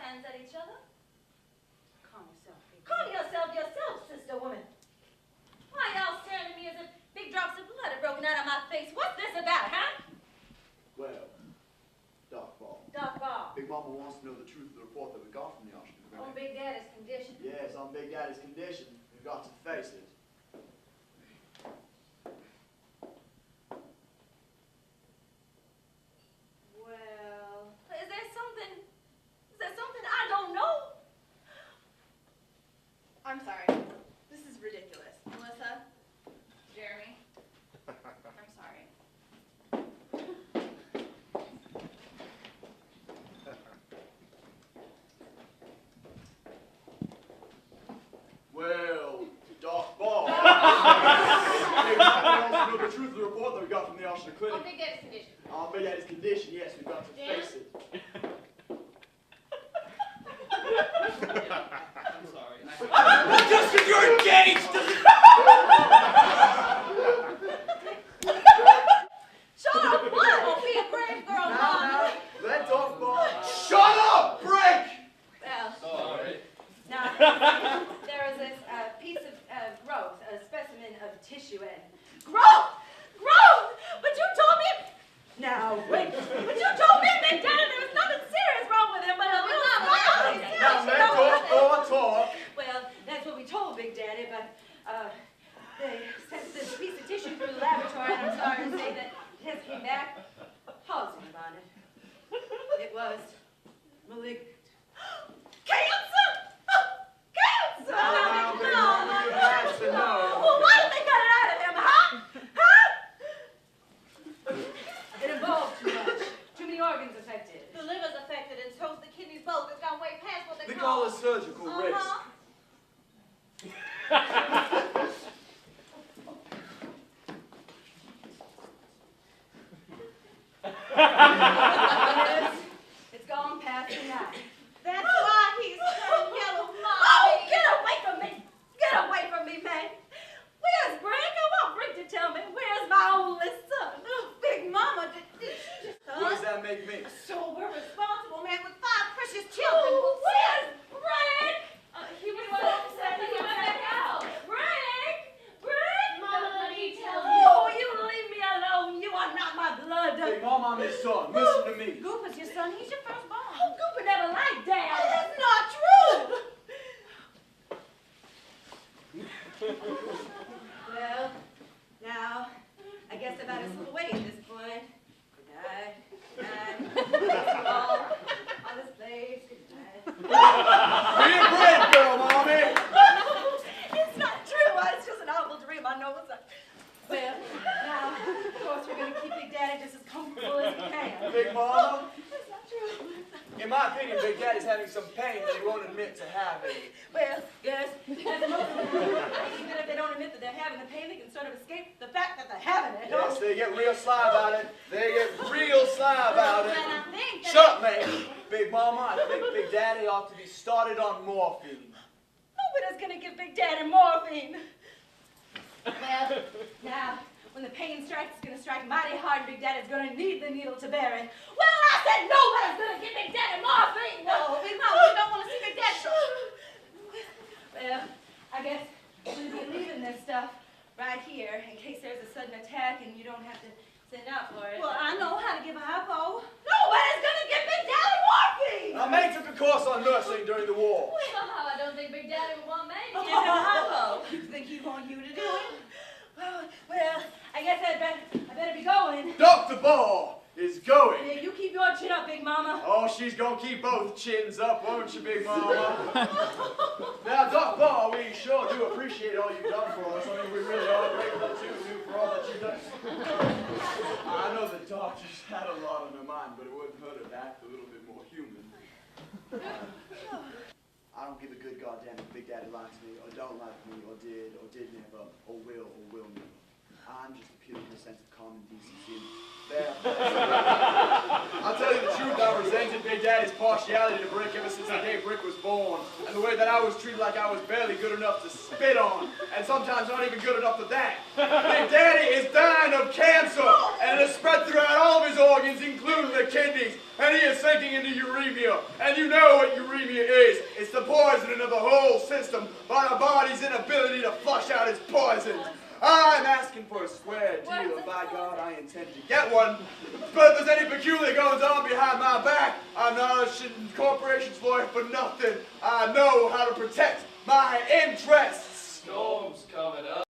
hands at each other. Calm yourself, Big Calm Daddy. yourself, sister woman. Why y'all staring at me as if big drops of blood are broken out of my face? What's this about, huh? Well, Doc Ball. Doc Ball. Big Mama wants to know the truth of the report that we got from the Ocean Committee. On Big Daddy's condition. Yes, on Big Daddy's condition. We've got to face it. Well, is there something I don't know? I'm sorry. This is ridiculous. Melissa? Jeremy? I'm sorry. Well, Doc Ball. Big Mama wants to know the truth of the report that we got from the Ocean Clinic. On Big Daddy's condition. On Big Daddy's condition, yes, we've got to face it. I'm sorry. Just because you're engaged doesn't... Shut up, what? Oh, be a brave girl, Mom. Now, let Doc Ball... Shut up! Break! Well, Sorry. now, there is this piece of growth, a specimen of tissue, and... Growth! Growth! But you told me... Now, wait. But you told me, Big Daddy, there was nothing serious wrong with him, but a little smile. Now, let Doc Ball talk. Well, that's what we told Big Daddy, but they sent this piece of tissue through the laboratory, and I'm sorry to say that the test came back positive on it. It was malignant. Cancer! Cancer! Now, Big Mama, you have to know. Well, why did they cut it out of him, huh? Huh? It involved too much. Too many organs affected. The liver's affected and so's the kidneys both. It's gone way past what They call it surgical risk. It's gone past the night. That's why he's turned yellow, Mommy. Oh, get away from me! Get away from me, man! Where's Brick? I want Brick to tell me. Where's my only son? Big Mama, did she just... What does that make me? So we're responsible, man, with 5 precious Oh, children. where's Brick? He was upset that he went back out. Brick! Brick! Mama, let me tell you. Oh, you leave me alone. You are not my blood. Big Mama, I'm his son. Listen to me. Goop is your son. He's your firstborn. Oh, Cooper never liked Dad. That's not true. Well, now, I guess I better slip away at this point. Good night. Good night. All this place. Good night. Be a brave girl, Mommy. It's not true. It's just an awful dream. I know it's not. Well, now, of course, we're going to keep Big Daddy just as comfortable as we can. Big Mama, It's not true. in my opinion, Big Daddy's having some pain that he won't admit to having. Well, yes, that's most of them. Even if they don't admit that they're having the pain, they can sort of escape the fact that they're having it. Yes, they get real sly about it. They get real sly about it. And I think that... Shut up, man. Big Mama, I think Big Daddy ought to be started on morphine. Nobody's going to give Big Daddy morphine. Well, now, when the pain strikes, it's going to strike mighty hard. Big Daddy's going to need the needle to bury. Well, I said nobody's going to give Big Daddy morphine. No, Big Mama, we don't want to see Big Daddy. Well, I guess we'll be leaving this stuff right here in case there's a sudden attack and you don't have to send out for it. Well, I know how to give a hypo. Nobody's going to give Big Daddy morphine. Now, May took a course on nursing during the war. Somehow I don't think Big Daddy would want me to Oh, give him a hypo. you think he want you to do it? Well, I guess I better be going. Dr. Ball is going. Yeah, you keep your chin up, Big Mama. Oh, she's gonna keep both chins up, won't you, Big Mama? Now, Doc Ball, we sure do appreciate all you've done for us. I mean, we really are grateful to you for all that you've done. I know the doctors had a lot on their mind, but it wouldn't hurt her to act a little bit more human. I don't give a good goddamn if Big Daddy likes me, or don't like me, or did never, or will never. I'm just appealing to a sense of common decency. There. I'll tell you the truth, I resented Big Daddy's partiality to Brick ever since the day Brick was born, and the way that I was treated like I was barely good enough to spit on, and sometimes not even good enough for that. Big Daddy is dying of cancer, and it has spread throughout all of his organs, including the kidneys, and he is sinking into uremia. And you know what uremia is. It's the poisoning of the whole system by our body's inability to flush out its poisons. I'm asking for a square deal, and by God, I intend to get one. But if there's any peculiar goings on behind my back, I'm not a corporation's lawyer for nothing. I know how to protect my interests. Storm's coming up.